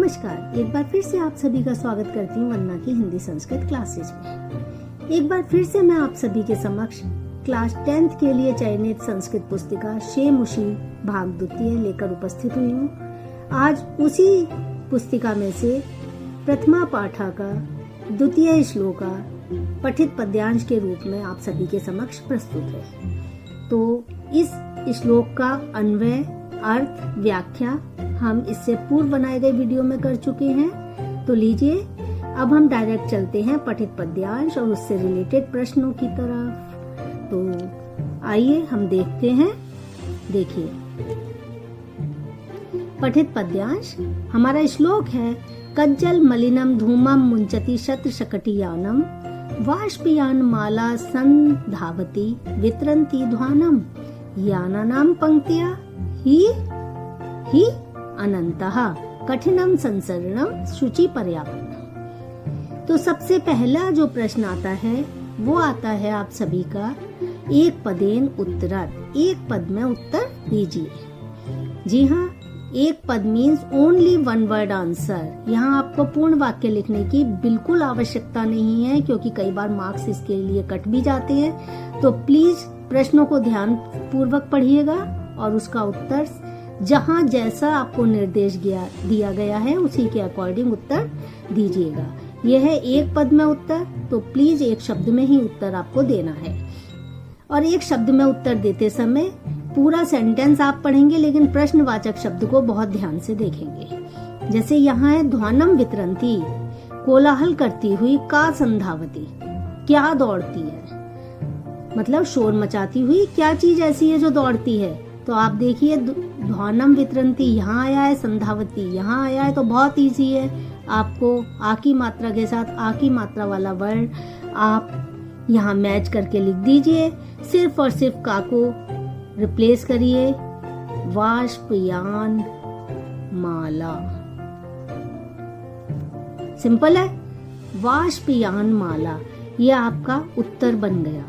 नमस्कार, एक बार फिर से आप सभी का स्वागत करती हूँ वंदना की हिंदी संस्कृत क्लासेज में। एक बार फिर से मैं आप सभी के समक्ष क्लास 10th के लिए चयनित संस्कृत पुस्तिका शेमुषी भाग द्वितीय लेकर उपस्थित हुई हूँ। आज उसी पुस्तिका में से प्रथमा पाठा का द्वितीय श्लोका पठित पद्यांश के रूप में आप सभी के समक्ष प्रस्तुत है। तो इस श्लोक का अन्वय, अर्थ, व्याख्या हम इससे पूर्व बनाए गए वीडियो में कर चुके हैं। तो लीजिए अब हम डायरेक्ट चलते हैं पठित पद्यांश और उससे रिलेटेड प्रश्नों की तरफ। तो आइए हम देखते हैं। देखिए, पठित पद्यांश हमारा श्लोक है। कज्जल मलिनम धूमम मुंचति शत्र शकटियानम वाष्पयान माला संधावती वितरन्ति ध्वानम यानानाम पंक्तिया ही अनंतः कठिनम संसरणम शुचि पर्यावरण। तो सबसे पहला जो प्रश्न आता है वो आता है आप सभी का एक पदेन उत्तरात्, एक पद में उत्तर दीजिए। जी हाँ, एक पद means only one word answer. यहाँ आपको पूर्ण वाक्य लिखने की बिल्कुल आवश्यकता नहीं है, क्योंकि कई बार मार्क्स इसके लिए कट भी जाते हैं। तो प्लीज प्रश्नों को ध्यान पूर्वक पढ़िएगा और उसका उत्तर जहाँ जैसा आपको निर्देश दिया गया है उसी के अकॉर्डिंग उत्तर दीजिएगा। यह है एक पद में उत्तर, तो प्लीज एक शब्द में ही उत्तर आपको देना है। और एक शब्द में उत्तर देते समय पूरा सेंटेंस आप पढ़ेंगे, लेकिन प्रश्नवाचक शब्द को बहुत ध्यान से देखेंगे। जैसे यहाँ है ध्वानम वितरन्ति, कोलाहल करती हुई, का संधावती, क्या दौड़ती है, मतलब शोर मचाती हुई क्या चीज ऐसी है जो दौड़ती है। तो आप देखिए, ध्वानम वितरन्ति यहाँ आया है, संधावती यहाँ आया है, तो बहुत इजी है। आपको आ की मात्रा के साथ आ की मात्रा वाला वर्ड आप यहाँ मैच करके लिख दीजिए। सिर्फ और सिर्फ का को रिप्लेस करिए वाष्पयान माला। सिंपल है, वाष्पयान माला, ये आपका उत्तर बन गया।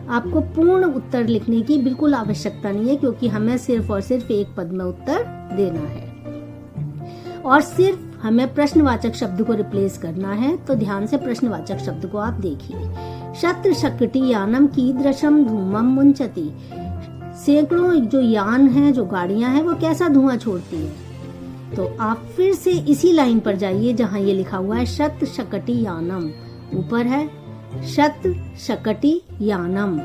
आपको पूर्ण उत्तर लिखने की बिल्कुल आवश्यकता नहीं है, क्योंकि हमें सिर्फ और सिर्फ एक पद में उत्तर देना है और सिर्फ हमें प्रश्नवाचक शब्द को रिप्लेस करना है। तो ध्यान से प्रश्नवाचक शब्द को आप देखिए। शत्र शकटी यानम कीदृशम धूमम मुंचति, सैकड़ों जो यान हैं, जो गाड़ियां हैं, वो कैसा धुआं छोड़ती है। तो आप फिर से इसी लाइन पर जाइए जहां ये लिखा हुआ है शत शकटी यानम, ऊपर है शत शकटी यानम।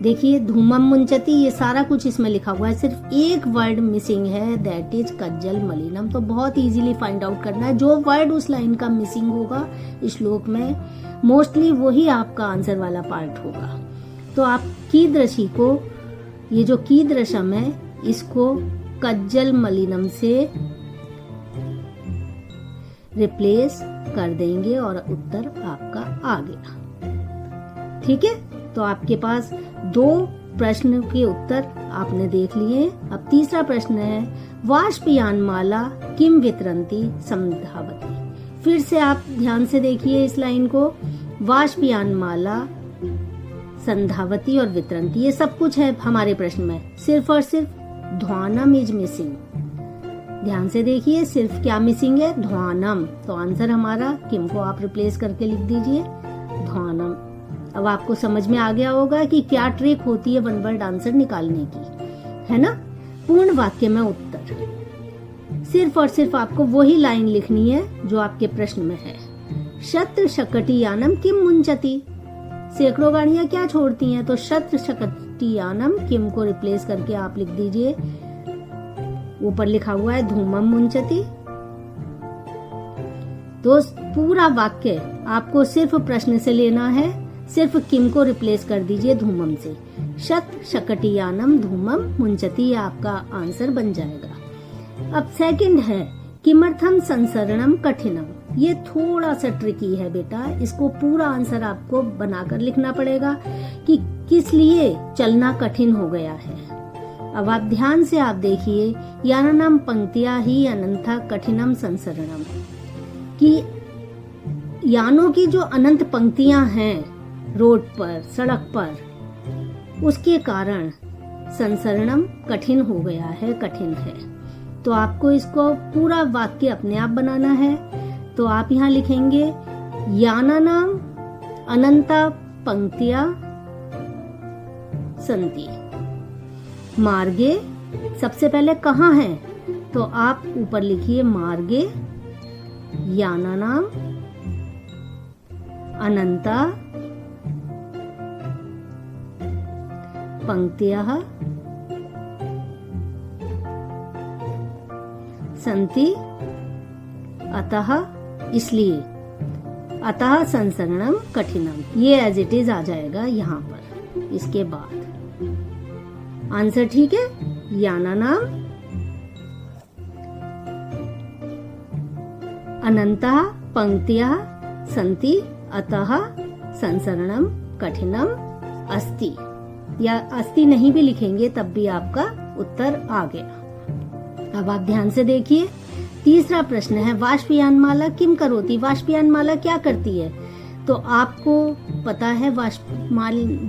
देखिए, धूमम मुंचति, ये सारा कुछ इसमें लिखा हुआ है, सिर्फ एक वर्ड मिसिंग है, दैट इज कज्जल मलिनम। तो बहुत इजीली फाइंड आउट करना है। जो वर्ड उस लाइन का मिसिंग होगा इस श्लोक में, मोस्टली वही आपका आंसर वाला पार्ट होगा। तो आप कीदृशी को, ये जो कीदृशम है, इसको कज्जल मलिनम से रिप्लेस कर देंगे और उत्तर आपका आ गया। ठीक है, तो आपके पास दो प्रश्न के उत्तर आपने देख लिए। अब तीसरा प्रश्न है वाष्पयान माला किम वितरन्ति संधावती। फिर से आप ध्यान से देखिए इस लाइन को। वाष्पयान माला, संधावती और वितरन्ति, ये सब कुछ है हमारे प्रश्न में। सिर्फ और सिर्फ ध्वानम इज मिसिंग। ध्यान से देखिए, सिर्फ क्या मिसिंग है, ध्वानम। तो आंसर हमारा किम को आप रिप्लेस करके लिख दीजिए ध्वानम। अब आपको समझ में आ गया होगा कि क्या ट्रिक होती है वन वर्ड आंसर निकालने की, है ना। पूर्ण वाक्य में उत्तर, सिर्फ और सिर्फ आपको वही लाइन लिखनी है जो आपके प्रश्न में है। शत्र शकटी यानम किम मुंचति, सैकड़ों गाड़ियां क्या छोड़ती हैं। तो शत्र शकटी यानम, किम को रिप्लेस करके आप लिख दीजिए, ऊपर लिखा हुआ है धूमम मुंचति। तो पूरा वाक्य आपको सिर्फ प्रश्न से लेना है, सिर्फ किम को रिप्लेस कर दीजिए धूमम से। शत शकटियानम धूमम मुंचति, आपका आंसर बन जाएगा। अब सेकंड है किमर्थम संसरणम कठिनम। ये थोड़ा सा ट्रिकी है बेटा, इसको पूरा आंसर आपको बनाकर लिखना पड़ेगा कि किस लिए चलना कठिन हो गया है। अब आप ध्यान से आप देखिए, यानम पंक्तिया ही अनंता कठिनम संसरणम, कि यानों की जो अनंत पंक्तियां हैं रोड पर, सड़क पर, उसके कारण संसरणम कठिन हो गया है, कठिन है। तो आपको इसको पूरा वाक्य अपने आप बनाना है। तो आप यहाँ लिखेंगे यानानाम अनंता पंक्तियां सन्ति। मार्गे सबसे पहले कहाँ है, तो आप ऊपर लिखिए मार्गे यानानाम अनंता पंक्तियः सन्ति, अतः इसलिए, अतः संसरणम कठिनम, ये एज इट इज आ जाएगा यहाँ पर इसके बाद। आंसर ठीक है। यानानाम अनंतः पंक्तियः सन्ति अतः संसरणम कठिनम अस्ति, या अस्ति नहीं भी लिखेंगे तब भी आपका उत्तर आ गया। अब आप ध्यान से देखिए, तीसरा प्रश्न है वाष्पयानमाला किम करोति, वाष्पयानमाला क्या करती है। तो आपको पता है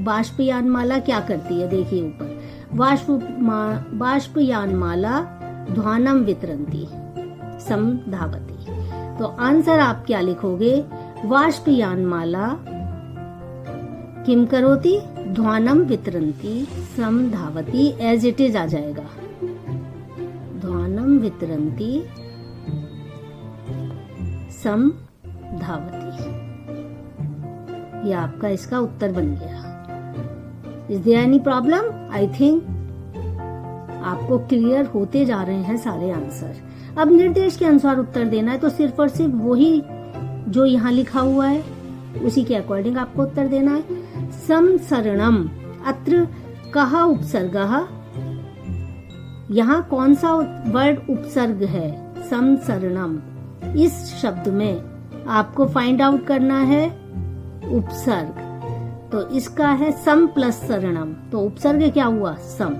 वाष्पयानमाला क्या करती है। देखिए ऊपर वाष्पयानमाला ध्वानम वितरन्ति समधावति। तो आंसर आप क्या लिखोगे, वाष्पयानमाला किम करोति ध्वानम वितरन्ति समधावति, एज इट इज आ जाएगा ध्वानम वितरन्ति समधावति। ये आपका इसका उत्तर बन गया। Is there any problem? I think आपको क्लियर होते जा रहे हैं सारे आंसर। अब निर्देश के अनुसार उत्तर देना है, तो सिर्फ और सिर्फ वही जो यहाँ लिखा हुआ है उसी के अकॉर्डिंग आपको उत्तर देना है। समसरणम, अत्र कहा उपसर्गः, यहाँ कौन सा वर्ड उपसर्ग है, समसरणम। इस शब्द में आपको फाइंड आउट करना है उपसर्ग, तो इसका है सम प्लस सरणम, तो उपसर्ग क्या हुआ, सम।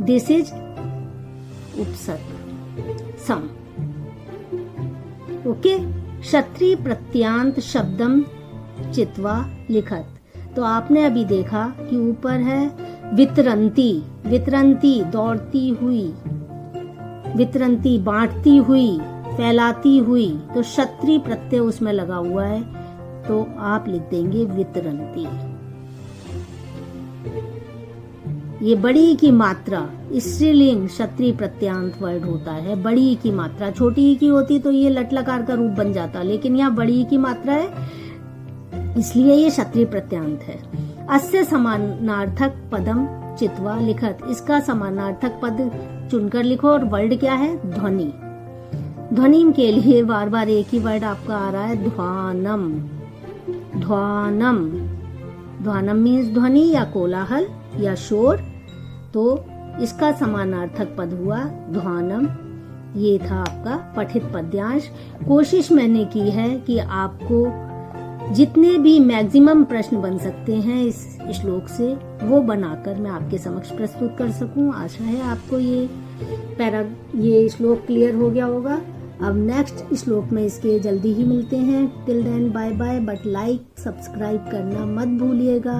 दिस इज उपसर्ग सम। ओके। क्षत्रिय प्रत्यांत शब्दम चित्वा लिखत, तो आपने अभी देखा कि ऊपर है वितरंती, वितरंती दौड़ती हुई, वितरंती बांटती हुई, फैलाती हुई, तो क्षत्रिय प्रत्यय उसमें लगा हुआ है, तो आप लिख देंगे वितरंती। ये बड़ी की मात्रा, स्त्रीलिंग क्षत्रिय प्रत्यांत वर्ड होता है। बड़ी की मात्रा, छोटी की होती तो ये लट लकार का रूप बन जाता, लेकिन यहाँ बड़ी की मात्रा है इसलिए ये क्षत्रिय प्रत्यांत है। अस्य समानार्थक पदम चित्वा लिखत, इसका समानार्थक पद चुनकर लिखो, और वर्ड क्या है, ध्वनि। ध्वनि के लिए बार बार एक ही वर्ड आपका आ रहा है, ध्वानम। ध्वानम, ध्वानम मीन्स ध्वनि या कोलाहल या शोर, तो इसका समानार्थक पद हुआ ध्वानम। ये था आपका पठित पद्यांश। कोशिश मैंने की है कि आपको जितने भी मैक्सिमम प्रश्न बन सकते हैं इस श्लोक से, वो बनाकर मैं आपके समक्ष प्रस्तुत कर सकूं। आशा है आपको ये श्लोक क्लियर हो गया होगा। अब नेक्स्ट श्लोक में इसके जल्दी ही मिलते हैं। Till then bye bye, but like subscribe करना मत भूलिएगा।